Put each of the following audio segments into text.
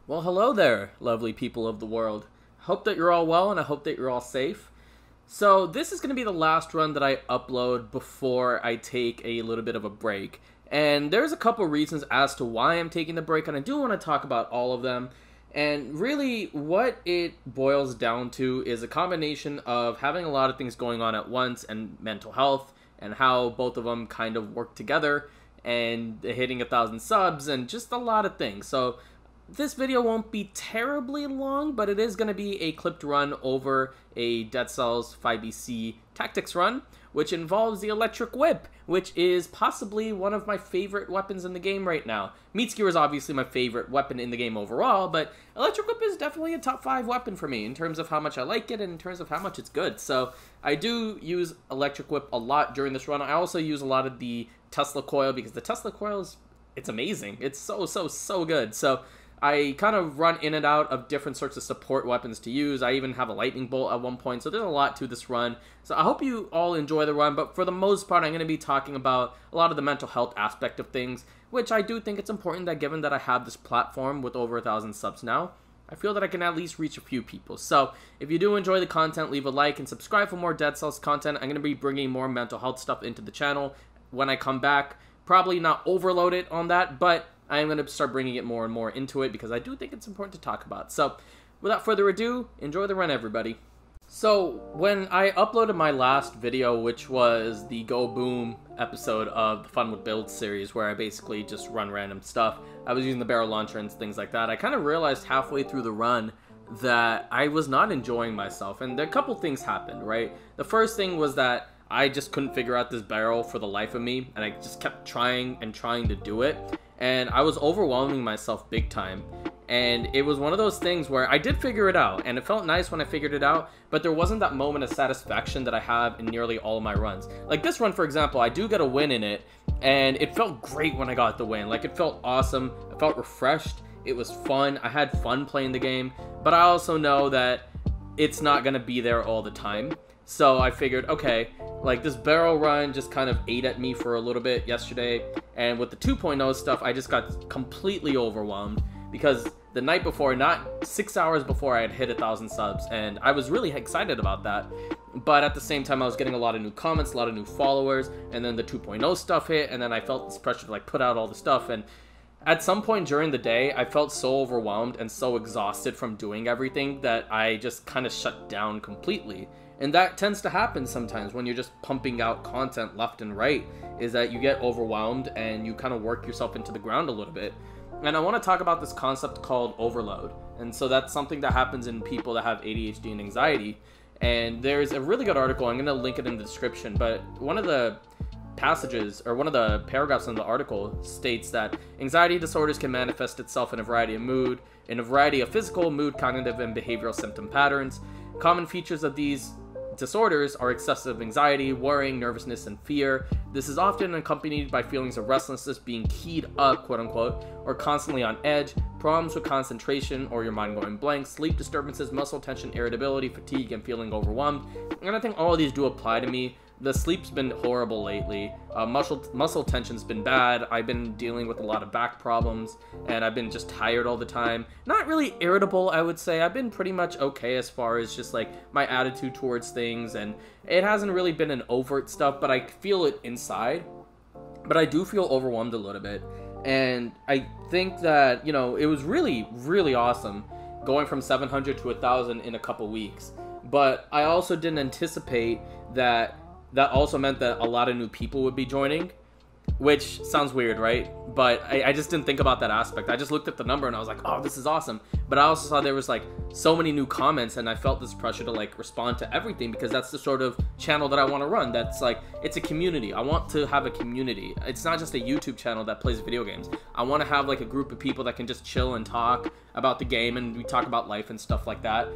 Well, hello there, lovely people of the world. Hope that you're all well and I hope that you're all safe. So, this is going to be the last run that I upload before I take a little bit of a break. And there's a couple reasons as to why I'm taking the break, and I do want to talk about all of them. And really, what it boils down to is a combination of having a lot of things going on at once and mental health, and how both of them kind of work together, and hitting 1,000 subs, and just a lot of things. So, this video won't be terribly long, but it is going to be a clipped run over a Dead Cells 5BC tactics run, which involves the electric whip, which is possibly one of my favorite weapons in the game right now. Meat Skewer is obviously my favorite weapon in the game overall, but electric whip is definitely a top 5 weapon for me in terms of how much I like it and in terms of how much it's good. So I do use electric whip a lot during this run. I also use a lot of the Tesla coil because the Tesla coil it's amazing. It's so good. So I kind of run in and out of different sorts of support weapons to use. I even have a lightning bolt at one point, so there's a lot to this run. So I hope you all enjoy the run, but for the most part, I'm going to be talking about a lot of the mental health aspect of things, which I do think it's important that given that I have this platform with over 1,000 subs now, I feel that I can at least reach a few people. So if you do enjoy the content, leave a like and subscribe for more Dead Cells content. I'm going to be bringing more mental health stuff into the channel when I come back. Probably not overload it on that, but I am going to start bringing it more and more into it because I do think it's important to talk about. So, without further ado, enjoy the run, everybody. So, when I uploaded my last video, which was the Go Boom episode of the Fun with Builds series, where I basically just run random stuff, I was using the barrel launcher and things like that, I kind of realized halfway through the run that I was not enjoying myself, and a couple things happened, right? The first thing was that I just couldn't figure out this barrel for the life of me, and I just kept trying to do it. And I was overwhelming myself big time. And it was one of those things where I did figure it out, and it felt nice when I figured it out, but there wasn't that moment of satisfaction that I have in nearly all of my runs. Like this run, for example, I do get a win in it, and it felt great when I got the win. Like, it felt awesome, I felt refreshed, it was fun, I had fun playing the game, but I also know that it's not gonna be there all the time. So I figured, okay, like this barrel run just kind of ate at me for a little bit yesterday, and with the 2.0 stuff, I just got completely overwhelmed because the night before, not 6 hours before, I had hit 1,000 subs, and I was really excited about that. But at the same time, I was getting a lot of new comments, a lot of new followers, and then the 2.0 stuff hit, and then I felt this pressure to like put out all the stuff, and at some point during the day, I felt so overwhelmed and so exhausted from doing everything that I just kind of shut down completely. And that tends to happen sometimes when you're just pumping out content left and right, is that you get overwhelmed and you kind of work yourself into the ground a little bit. And I want to talk about this concept called overload. And so that's something that happens in people that have ADHD and anxiety. And there's a really good article, I'm going to link it in the description, but one of the passages, or one of the paragraphs in the article states that anxiety disorders can manifest itself in a variety of physical, mood, cognitive, and behavioral symptom patterns. Common features of these disorders are excessive anxiety, worrying, nervousness, and fear. This is often accompanied by feelings of restlessness, being keyed up, quote unquote, or constantly on edge, problems with concentration or your mind going blank, sleep disturbances, muscle tension, irritability, fatigue, and feeling overwhelmed. And I think all of these do apply to me. The sleep's been horrible lately. Muscle tension's been bad. I've been dealing with a lot of back problems, and I've been just tired all the time. Not really irritable, I would say. I've been pretty much okay as far as just like my attitude towards things, and it hasn't really been an overt stuff, but I feel it inside. But I do feel overwhelmed a little bit, and I think that, you know, it was really, really awesome going from 700 to 1,000 in a couple weeks. But I also didn't anticipate that also meant that a lot of new people would be joining, which sounds weird, right? But I just didn't think about that aspect. I just looked at the number and I was like, oh, this is awesome. But I also saw there was like so many new comments, and I felt this pressure to like respond to everything because that's the sort of channel that I want to run. That's like, it's a community. I want to have a community. It's not just a YouTube channel that plays video games. I want to have like a group of people that can just chill and talk about the game, and we talk about life and stuff like that.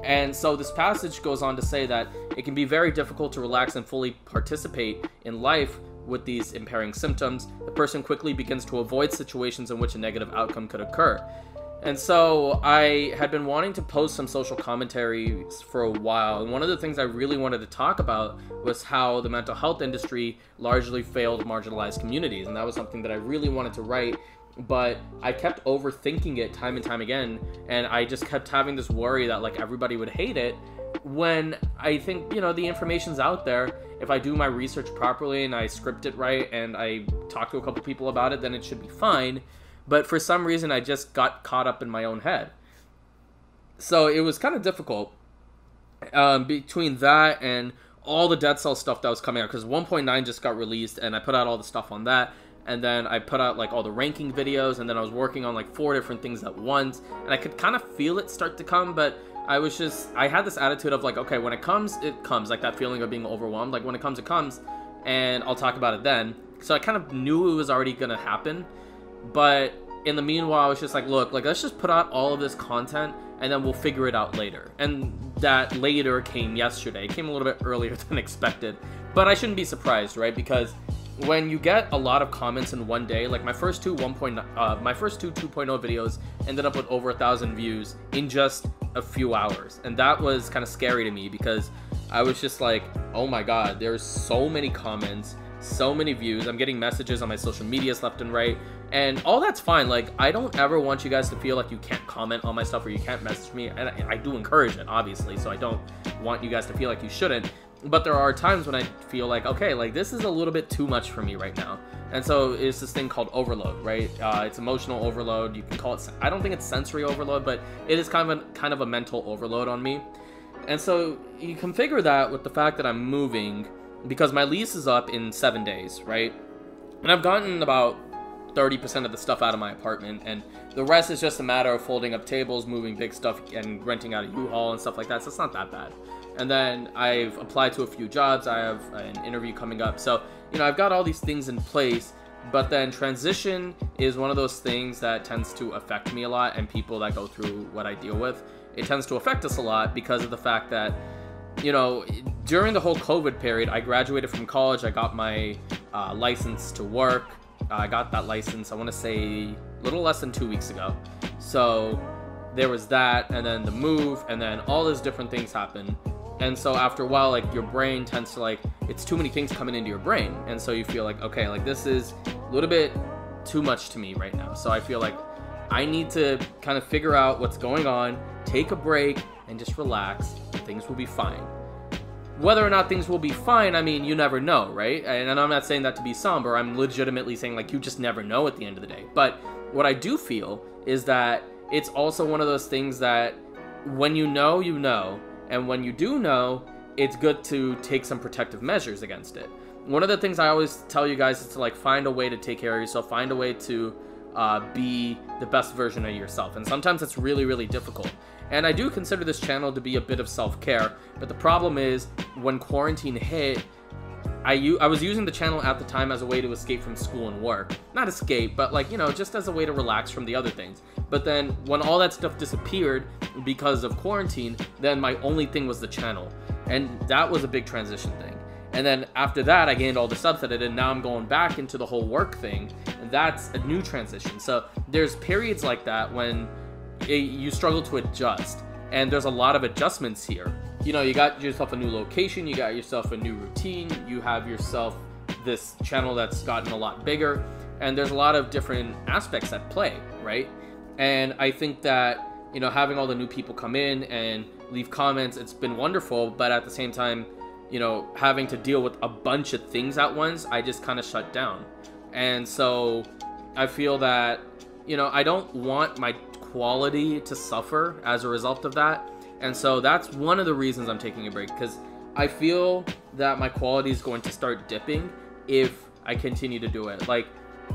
And so this passage goes on to say that it can be very difficult to relax and fully participate in life with these impairing symptoms. The person quickly begins to avoid situations in which a negative outcome could occur. And so I had been wanting to post some social commentaries for a while, and one of the things I really wanted to talk about was how the mental health industry largely failed marginalized communities, and that was something that I really wanted to write but I kept overthinking it time and time again, and I just kept having this worry that like everybody would hate it, when I think, you know, the information's out there. If I do my research properly and I script it right and I talk to a couple people about it, then it should be fine. But for some reason, I just got caught up in my own head. So it was kind of difficult between that and all the Dead Cell stuff that was coming out, because 1.9 just got released and I put out all the stuff on that. And then I put out like all the ranking videos, and then I was working on like 4 different things at once, and I could kind of feel it start to come, but I had this attitude of like, okay, when it comes, like that feeling of being overwhelmed, like when it comes, and I'll talk about it then. So I kind of knew it was already gonna happen, but in the meanwhile, I was just like, look, like let's just put out all of this content, and then we'll figure it out later. And that later came yesterday. It came a little bit earlier than expected, but I shouldn't be surprised, right? Because when you get a lot of comments in one day, like my first two 2.0 videos ended up with over 1,000 views in just a few hours, and that was kind of scary to me, because I was just like, oh my god, there's so many comments, so many views. I'm getting messages on my social medias left and right, and all that's fine. Like, I don't ever want you guys to feel like you can't comment on my stuff or you can't message me, and I do encourage it, obviously, so I don't want you guys to feel like you shouldn't. But there are times when I feel like, okay, like this is a little bit too much for me right now. And so it's this thing called overload, right? It's emotional overload. You can call it, I don't think it's sensory overload, but it is kind of a mental overload on me. And so you configure that with the fact that I'm moving, because my lease is up in 7 days, right? And I've gotten about 30% of the stuff out of my apartment, and the rest is just a matter of folding up tables, moving big stuff, and renting out a U-Haul and stuff like that. So it's not that bad. And then I've applied to a few jobs. I have an interview coming up. So, you know, I've got all these things in place, but then transition is one of those things that tends to affect me a lot, and people that go through what I deal with, it tends to affect us a lot because of the fact that, you know, during the whole COVID period, I graduated from college. I got my license to work. I got that license, I want to say, a little less than 2 weeks ago. So there was that, and then the move, and then all those different things happen. And so after a while, like, your brain tends to, like, it's too many things coming into your brain. And so you feel like, okay, like, this is a little bit too much to me right now. So I feel like I need to kind of figure out what's going on, take a break, and just relax, and things will be fine. Whether or not things will be fine, I mean, you never know, right? And I'm not saying that to be somber. I'm legitimately saying, like, you just never know at the end of the day. But what I do feel is that it's also one of those things that when you know, you know. And when you do know, it's good to take some protective measures against it. One of the things I always tell you guys is to, like, find a way to take care of yourself, find a way to be the best version of yourself. And sometimes it's really, really difficult. And I do consider this channel to be a bit of self-care, but the problem is when quarantine hit, I was using the channel at the time as a way to escape from school and work. Not escape, but, like, you know, just as a way to relax from the other things. But then when all that stuff disappeared because of quarantine, then my only thing was the channel. And that was a big transition thing. And then after that, I gained all the subs that I did, and now I'm going back into the whole work thing. And that's a new transition. So there's periods like that when you struggle to adjust. And there's a lot of adjustments here. You know, you got yourself a new location, you got yourself a new routine, you have yourself this channel that's gotten a lot bigger, and there's a lot of different aspects at play, right? And I think that, you know, having all the new people come in and leave comments, it's been wonderful, but at the same time, you know, having to deal with a bunch of things at once, I just kind of shut down. And so I feel that, you know, I don't want my quality to suffer as a result of that. And so that's one of the reasons I'm taking a break, because I feel that my quality is going to start dipping if I continue to do it. Like,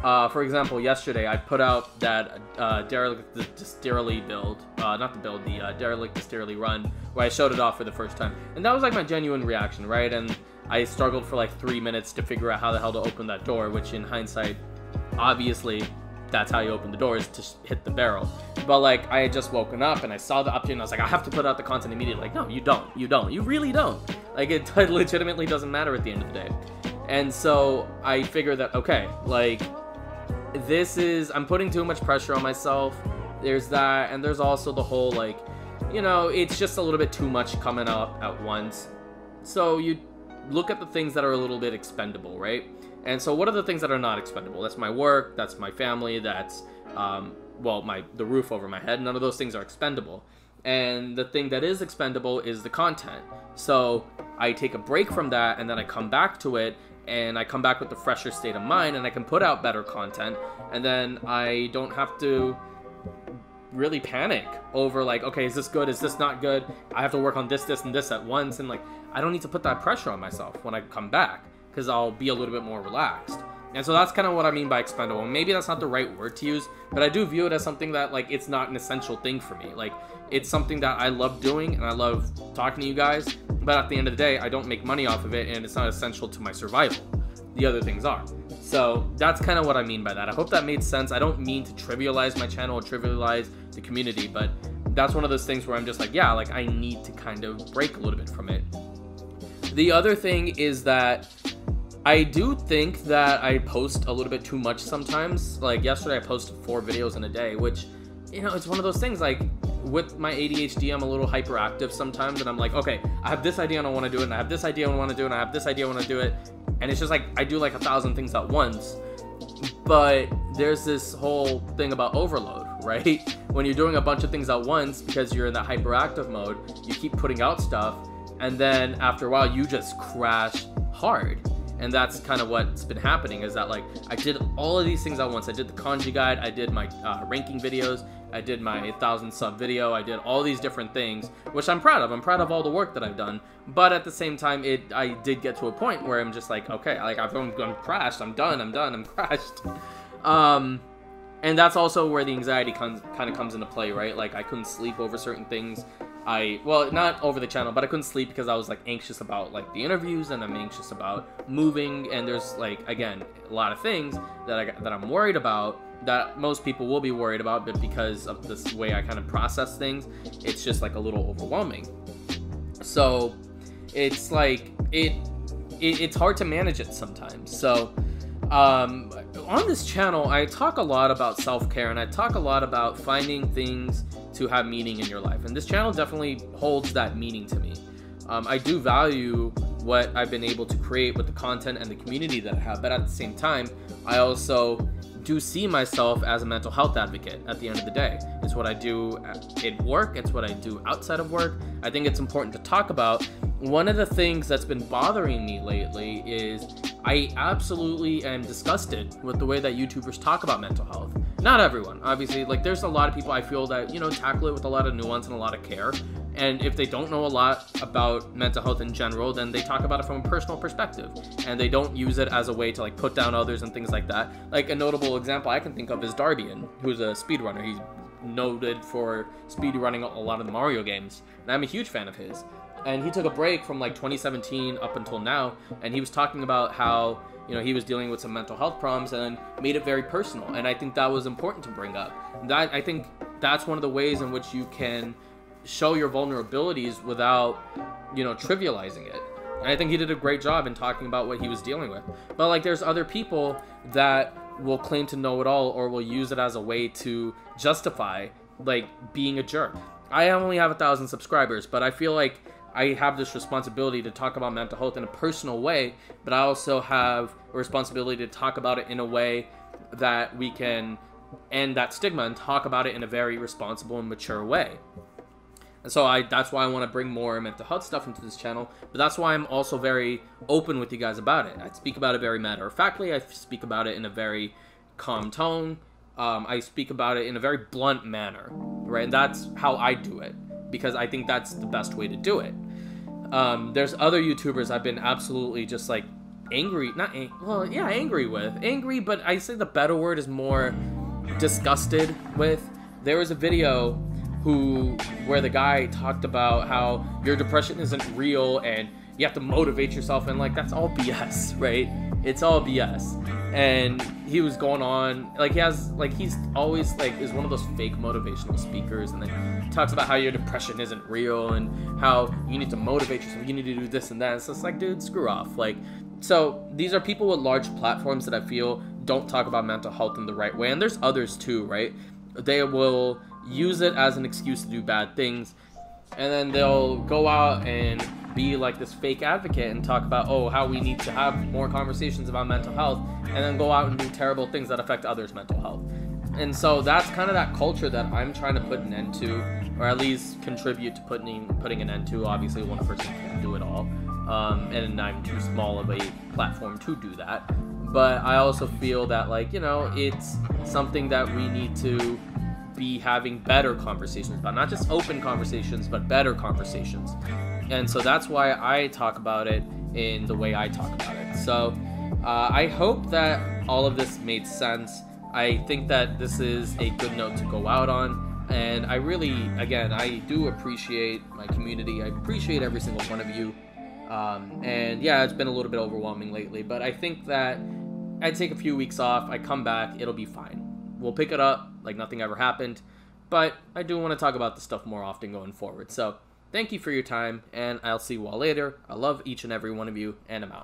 for example, yesterday I put out that Derelict Distirely build, not the build, the Derelict Distirely run, where I showed it off for the first time. And that was like my genuine reaction, right? And I struggled for like 3 minutes to figure out how the hell to open that door, which in hindsight, obviously, that's how you open the doors, to hit the barrel. But like, I had just woken up and I saw the update and I was like, I have to put out the content immediately. Like, no, you don't. You really don't. Like, it legitimately doesn't matter at the end of the day. And so I figured that, okay, like, I'm putting too much pressure on myself. There's that, and there's also the whole, like, you know, it's just a little bit too much coming up at once. So you look at the things that are a little bit expendable, right? And so what are the things that are not expendable? That's my work, that's my family, that's well, the roof over my head. None of those things are expendable. And the thing that is expendable is the content. So I take a break from that, and then I come back to it, and I come back with a fresher state of mind, and I can put out better content, and then I don't have to really panic over like, okay, is this good, is this not good, I have to work on this and this at once, and like, I don't need to put that pressure on myself when I come back, because I'll be a little bit more relaxed. And so that's kind of what I mean by expendable. Maybe that's not the right word to use, but I do view it as something that, like, it's not an essential thing for me. Like, it's something that I love doing, and I love talking to you guys, but at the end of the day, I don't make money off of it, and it's not essential to my survival. The other things are. So that's kind of what I mean by that. I hope that made sense. I don't mean to trivialize my channel or trivialize the community, but that's one of those things where I'm just like, yeah, like, I need to kind of break a little bit from it. The other thing is that I do think that I post a little bit too much sometimes. Like yesterday I posted 4 videos in a day, which, you know, it's one of those things, like, with my ADHD, I'm a little hyperactive sometimes, and I'm like, okay, I have this idea and I want to do it, and I have this idea and I want to do it, and I have this idea and I want to do it, and it's just like, I do like 1,000 things at once. But there's this whole thing about overload, right? When you're doing a bunch of things at once because you're in that hyperactive mode, you keep putting out stuff, and then after a while you just crash hard. And that's kind of what's been happening, is that, like, I did all of these things at once. I did the kanji guide, I did my ranking videos, I did my 1,000 sub video, I did all these different things, which I'm proud of. I'm proud of all the work that I've done. But at the same time, I did get to a point where I'm just like, okay, like, I'm crashed, I'm done, I'm crashed. And that's also where the anxiety kind of comes into play, right? Like, I couldn't sleep over certain things. Well, not over the channel, but I couldn't sleep because I was, like, anxious about, like, the interviews, and I'm anxious about moving, and there's, like, again, a lot of things that I'm worried about that most people will be worried about, but because of this way I kind of process things, it's just, like, a little overwhelming. So it's like, it's hard to manage it sometimes. So on this channel, I talk a lot about self-care, and I talk a lot about finding things to have meaning in your life, and this channel definitely holds that meaning to me. I do value what I've been able to create with the content and the community that I have, but at the same time, I also do see myself as a mental health advocate at the end of the day. It's what I do at work, it's what I do outside of work. I think it's important to talk about. One of the things that's been bothering me lately is I absolutely am disgusted with the way that YouTubers talk about mental health. Not everyone, obviously. Like, there's a lot of people I feel that, you know, tackle it with a lot of nuance and a lot of care. And if they don't know a lot about mental health in general, then they talk about it from a personal perspective. And they don't use it as a way to, like, put down others and things like that. Like, a notable example I can think of is Darbian, who's a speedrunner. He's noted for speedrunning a lot of the Mario games. And I'm a huge fan of his. And he took a break from, like, 2017 up until now, and he was talking about how, you know, he was dealing with some mental health problems and made it very personal. And I think that was important to bring up. I think that's one of the ways in which you can show your vulnerabilities without, you know, trivializing it. And I think he did a great job in talking about what he was dealing with. But, like, there's other people that will claim to know it all, or will use it as a way to justify, like, being a jerk. I only have 1,000 subscribers, but I feel like I have this responsibility to talk about mental health in a personal way, but I also have a responsibility to talk about it in a way that we can end that stigma and talk about it in a very responsible and mature way. And so that's why I want to bring more mental health stuff into this channel, but that's why I'm also very open with you guys about it. I speak about it very matter-of-factly. I speak about it in a very calm tone. I speak about it in a very blunt manner, right? And that's how I do it, because I think that's the best way to do it. There's other YouTubers I've been absolutely just, like, angry with. Angry, but I say the better word is more disgusted with. There was a video where the guy talked about how your depression isn't real and you have to motivate yourself, and, like, that's all BS, right? It's all BS. And he was going on, like, he's always, like, is one of those fake motivational speakers, and then talks about how your depression isn't real and how you need to motivate yourself, you need to do this and that. It's just like, dude, screw off. Like, so these are people with large platforms that I feel don't talk about mental health in the right way, and there's others too, right? They will use it as an excuse to do bad things, and then they'll go out and be like this fake advocate and talk about, oh, how we need to have more conversations about mental health, and then go out and do terrible things that affect others' mental health. And so that's kind of that culture that I'm trying to put an end to, or at least contribute to putting an end to. Obviously, one person can't do it all, and I'm too small of a platform to do that. But I also feel that, like, you know, it's something that we need to be having better conversations about. Not just open conversations, but better conversations. And so that's why I talk about it in the way I talk about it. So I hope that all of this made sense. I think that this is a good note to go out on. And I really, again, I do appreciate my community. I appreciate every single one of you. And yeah, it's been a little bit overwhelming lately, but I think that I take a few weeks off, I come back, it'll be fine. We'll pick it up like nothing ever happened, but I do want to talk about this stuff more often going forward. So thank you for your time, and I'll see you all later. I love each and every one of you, and I'm out.